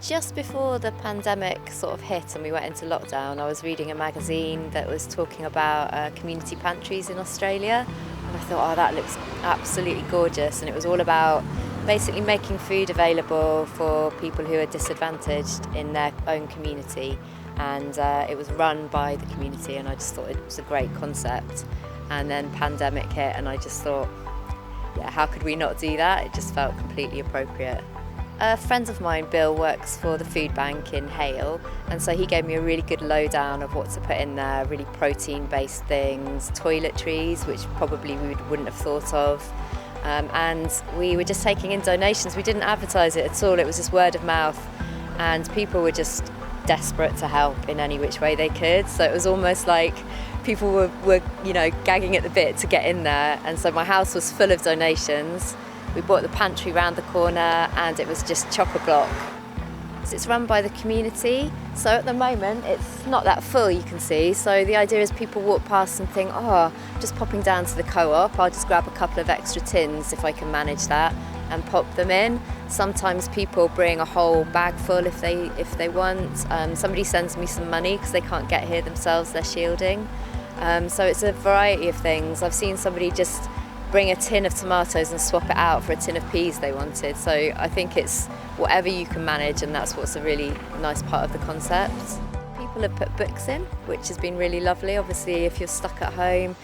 Just before the pandemic sort of hit and we went into lockdown, I was reading a magazine that was talking about community pantries in Australia, and I thought, oh, that looks absolutely gorgeous. And it was all about basically making food available for people who are disadvantaged in their own community. And it was run by the community, and I just thought it was a great concept. And then pandemic hit, and I just thought, yeah, how could we not do that? It just felt completely appropriate. A friend of mine, Bill, works for the Foodbank in Hale, and so he gave me a really good lowdown of what to put in there, really protein-based things, toiletries, which probably we wouldn't have thought of. And we were just taking in donations. We didn't advertise it at all, it was just word of mouth, and people were just desperate to help in any which way they could. So it was almost like people were gagging at the bit to get in there, and so my house was full of donations. We bought the pantry round the corner, and it was just chock-a-block. So it's run by the community, so at the moment it's not that full, you can see. So the idea is people walk past and think, oh, just popping down to the co-op, I'll just grab a couple of extra tins if I can manage that and pop them in. Sometimes people bring a whole bag full if they want. Somebody sends me some money because they can't get here themselves, they're shielding. So it's a variety of things. I've seen somebody just bring a tin of tomatoes and swap it out for a tin of peas they wanted. So I think it's whatever you can manage, and that's what's a really nice part of the concept. People have put books in, which has been really lovely. Obviously, if you're stuck at home,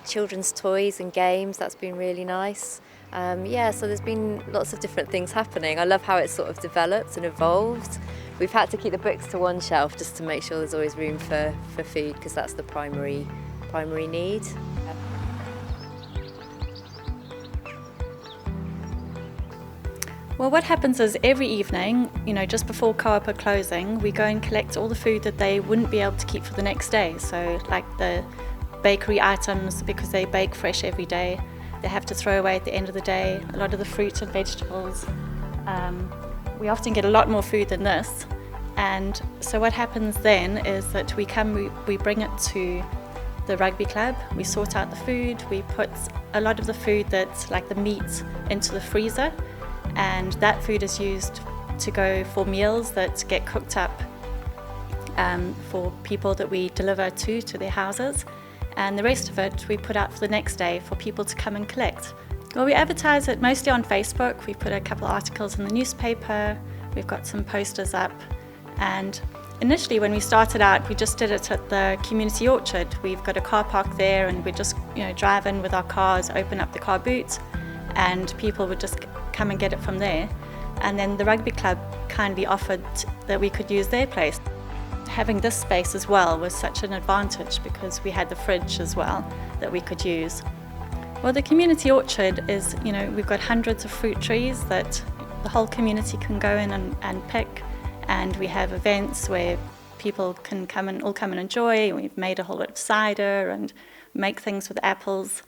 children's toys and games, that's been really nice. So there's been lots of different things happening. I love how it's sort of developed and evolved. We've had to keep the books to one shelf just to make sure there's always room for food, because that's the primary need. Well, what happens is every evening, just before co-op are closing, we go and collect all the food that they wouldn't be able to keep for the next day. So like the bakery items, because they bake fresh every day, they have to throw away at the end of the day. A lot of the fruit and vegetables. We often get a lot more food than this. And so what happens then is that we bring it to the rugby club, we sort out the food, we put a lot of the food that's like the meat into the freezer, and that food is used to go for meals that get cooked up for people that we deliver to their houses, and the rest of it we put out for the next day for people to come and collect. Well, we advertise it mostly on Facebook. We put a couple of articles in the newspaper, we've got some posters up, and initially when we started out we just did it at the community orchard. We've got a car park there, and we just drive in with our cars, open up the car boot, and people would just come and get it from there. And then the rugby club kindly offered that we could use their place. Having this space as well was such an advantage, because we had the fridge as well that we could use. Well, the community orchard is, we've got hundreds of fruit trees that the whole community can go in and pick, and we have events where people can come and enjoy. We've made a whole lot of cider and make things with apples.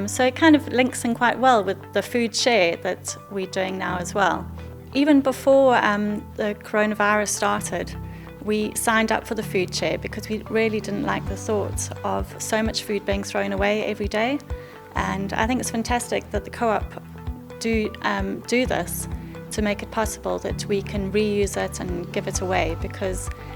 So it kind of links in quite well with the food share that we're doing now as well. Even before the coronavirus started, we signed up for the food share because we really didn't like the thought of so much food being thrown away every day. And I think it's fantastic that the co-op do this to make it possible that we can reuse it and give it away,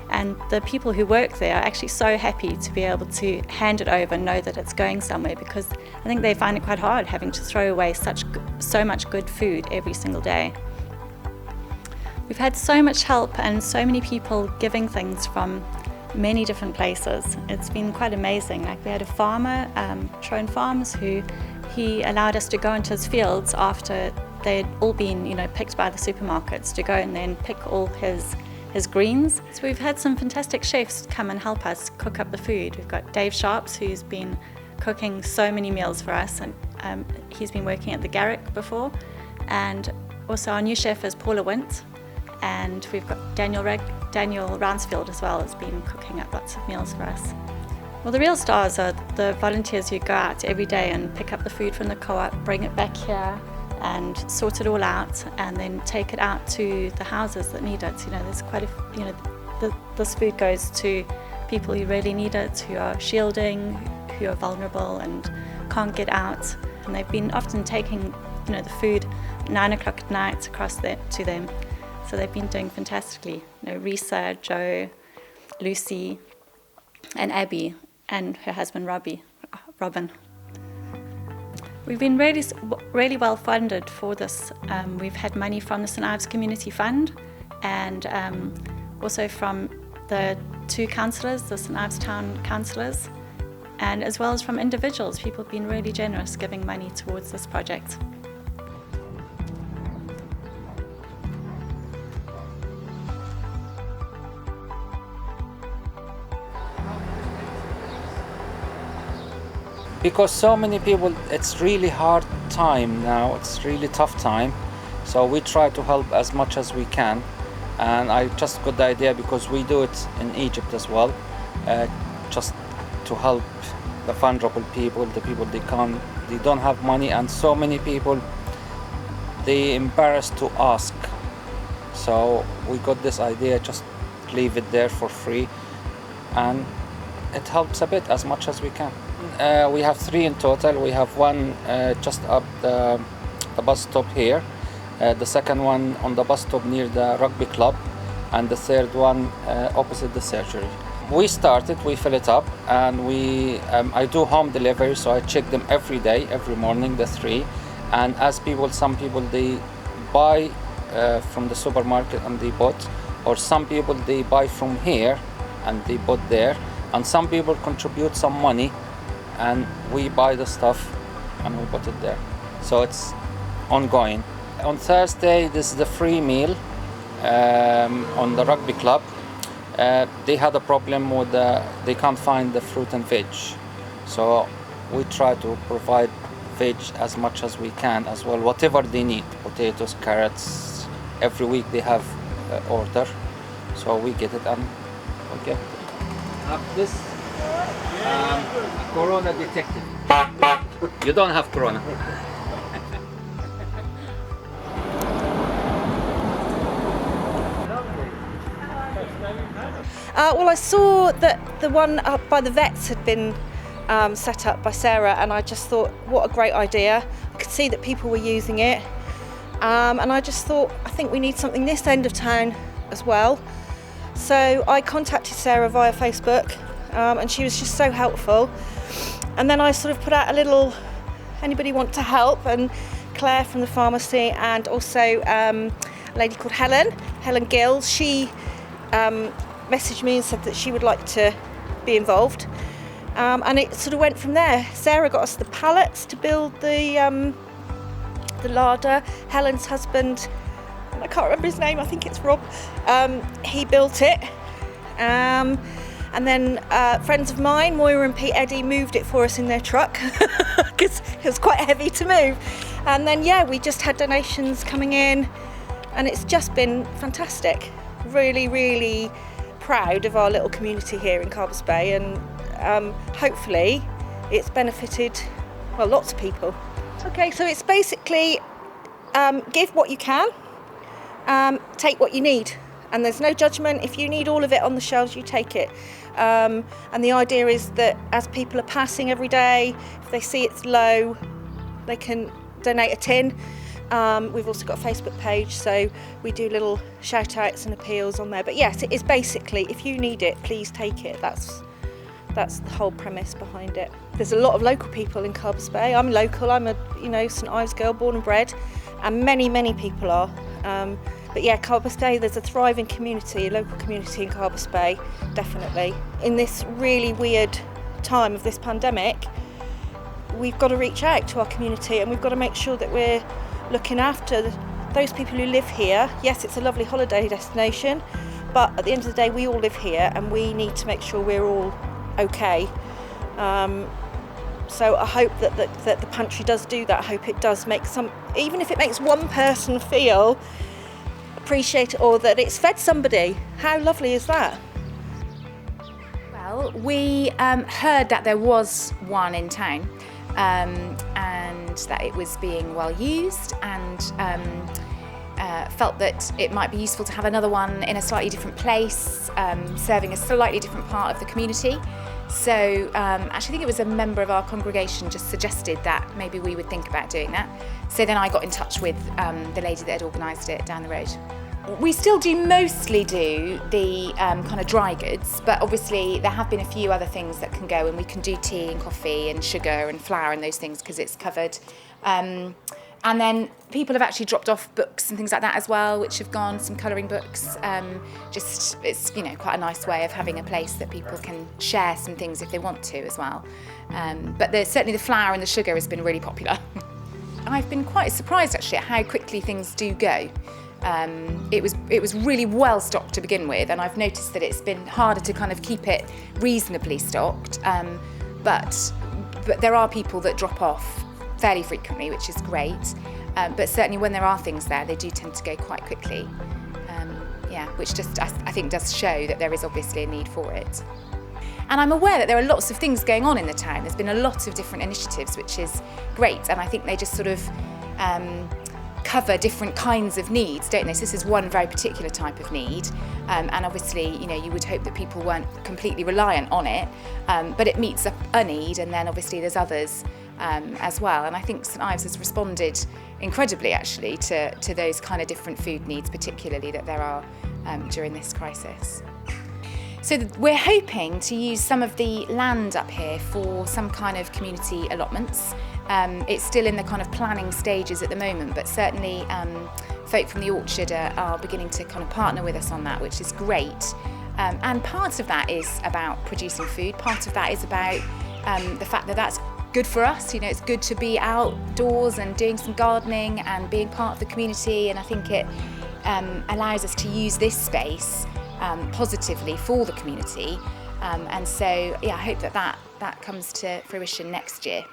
and the people who work there are actually so happy to be able to hand it over and know that it's going somewhere, because I think they find it quite hard having to throw away so much good food every single day. We've had so much help and so many people giving things from many different places. It's been quite amazing. Like, we had a farmer, Troan Farms, he allowed us to go into his fields after they'd all been picked by the supermarkets, to go and then pick all his greens. So we've had some fantastic chefs come and help us cook up the food. We've got Dave Sharps, who's been cooking so many meals for us, and he's been working at the Garrick before. And also our new chef is Paula Wint, and we've got Daniel Ransfield as well, has been cooking up lots of meals for us. Well, the real stars are the volunteers who go out every day and pick up the food from the co-op, bring it back here and sort it all out, and then take it out to the houses that need it. There's quite this food goes to people who really need it, who are shielding, who are vulnerable and can't get out. And they've been often taking the food at 9 o'clock at night across there to them. So they've been doing fantastically. Risa, Joe, Lucy, and Abby, and her husband Robin. We've been really well funded for this. We've had money from the St Ives Community Fund and also from the 2 councillors, the St Ives Town councillors, and as well as from individuals. People have been really generous giving money towards this project. Because so many people, it's really hard time now, it's really tough time. So we try to help as much as we can. And I just got the idea because we do it in Egypt as well, just to help the vulnerable people, the people they don't have money, and so many people, they embarrassed to ask. So we got this idea, just leave it there for free, and it helps a bit as much as we can. We have 3 in total. We have one just up the bus stop here, the second one on the bus stop near the rugby club, and the third one opposite the surgery. We fill it up, and I do home delivery, so I check them every day, every morning, the 3. And as some people they buy from the supermarket and they bought, or some people they buy from here and they bought there, and some people contribute some money and we buy the stuff and we put it there. So it's ongoing. On Thursday, this is the free meal on the rugby club. They had a problem with they can't find the fruit and veg. So we try to provide veg as much as we can as well, whatever they need, potatoes, carrots. Every week they have order, so we get it and we get it. This Corona detected. You don't have Corona. Well, I saw that the one up by the vets had been set up by Sarah, and I just thought, what a great idea. I could see that people were using it, and I just thought, I think we need something this end of town as well. So I contacted Sarah via Facebook, and she was just so helpful. And then I sort of put out a little, anybody want to help? And Claire from the pharmacy, and also a lady called Helen Gills, she messaged me and said that she would like to be involved. And it sort of went from there. Sarah got us the pallets to build the larder. Helen's husband, I can't remember his name, I think it's Rob, he built it. And then friends of mine, Moira and Pete Eddy, moved it for us in their truck because it was quite heavy to move. And then, yeah, we just had donations coming in, and it's just been fantastic. Really, really proud of our little community here in Carbis Bay, and hopefully it's benefited, well, lots of people. Okay, so it's basically give what you can, take what you need. And there's no judgment. If you need all of it on the shelves, you take it. And the idea is that as people are passing every day, if they see it's low, they can donate a tin. We've also got a Facebook page, so we do little shout outs and appeals on there. But yes, it is basically, if you need it, please take it. That's the whole premise behind it. There's a lot of local people in Carbis Bay. I'm local, I'm a St Ives girl, born and bred, and many people are. But yeah, Carbis Bay, there's a thriving community, a local community in Carbis Bay, definitely. In this really weird time of this pandemic, we've got to reach out to our community, and we've got to make sure that we're looking after those people who live here. Yes, it's a lovely holiday destination, but at the end of the day, we all live here, and we need to make sure we're all okay. So I hope that the Pantry does do that. I hope it does make even if it makes one person feel appreciate it, or that it's fed somebody. How lovely is that? Well, we heard that there was one in town, and that it was being well used, and felt that it might be useful to have another one in a slightly different place, serving a slightly different part of the community. So actually, I think it was a member of our congregation just suggested that maybe we would think about doing that. So then I got in touch with the lady that had organised it down the road. We still do mostly do the kind of dry goods, but obviously there have been a few other things that can go, and we can do tea and coffee and sugar and flour and those things because it's covered. And then people have actually dropped off books and things like that as well, which have gone, some colouring books. Just, it's, quite a nice way of having a place that people can share some things if they want to as well. But certainly the flour and the sugar has been really popular. I've been quite surprised actually at how quickly things do go. It was really well stocked to begin with, and I've noticed that it's been harder to kind of keep it reasonably stocked. But there are people that drop off fairly frequently, which is great. But certainly when there are things there, they do tend to go quite quickly. Which just I think does show that there is obviously a need for it. And I'm aware that there are lots of things going on in the town. There's been a lot of different initiatives, which is great, and I think they just sort of cover different kinds of needs, don't they? So this is one very particular type of need, and obviously, you would hope that people weren't completely reliant on it, but it meets a need, and then obviously there's others as well. And I think St Ives has responded incredibly, actually, to those kind of different food needs, particularly that there are during this crisis. So we're hoping to use some of the land up here for some kind of community allotments. It's still in the kind of planning stages at the moment, but certainly folk from the orchard are beginning to kind of partner with us on that, which is great. And part of that is about producing food. Part of that is about the fact that that's good for us. It's good to be outdoors and doing some gardening and being part of the community. And I think it allows us to use this space positively for the community. And so, I hope that comes to fruition next year.